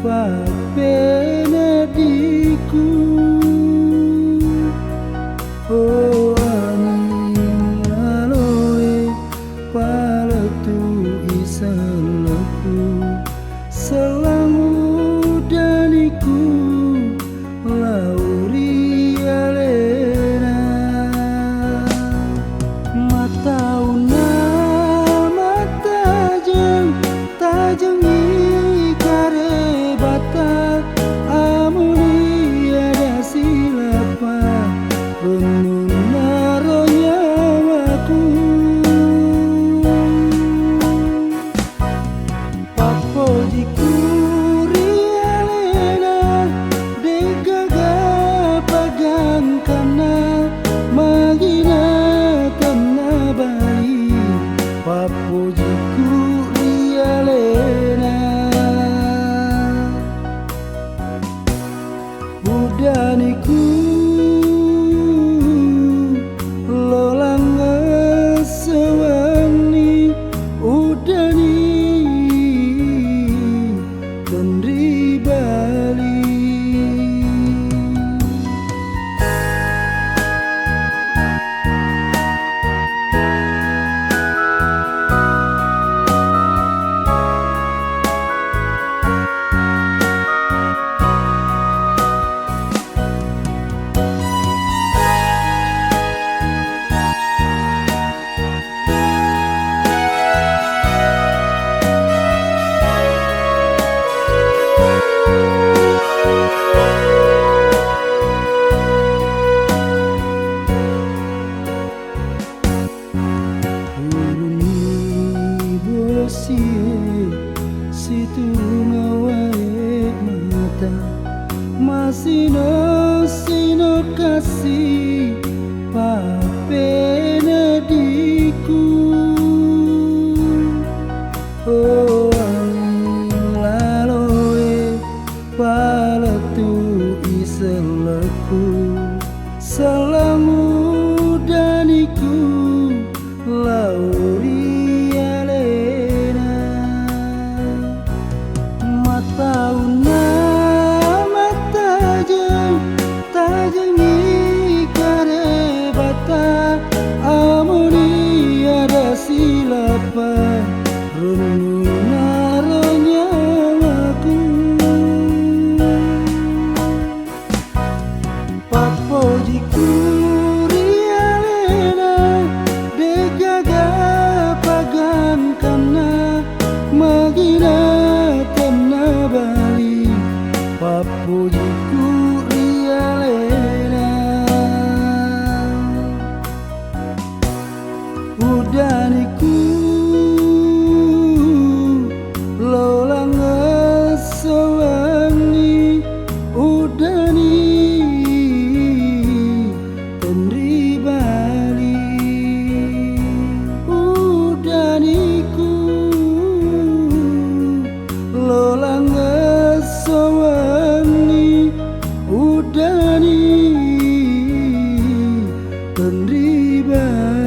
papenadiku. Oh angin aloe paletu isaleku selangu daniku lauri alena matauna matajeng tajeng ikare bata amuni ada silapa renun naro nyawaku papojiku rialena degaga pagang kana magina tanah Bali papojiku rialena budaniku lolang sewani udani tendri Bali. Situ ngawae mata masino sino kasih papenadiku. Oh angin aloe paletu iseleku selangu daniku lauri alena matauna matajeng tajeng ikare bata amuni ada silapa renun naro nyawaku papojiku rialena degaga pagang kana magina tanah Bali papojiku rialena udaniku lolang sewani udani tendri Bali udaniku lolang sewani udani tendri Bali.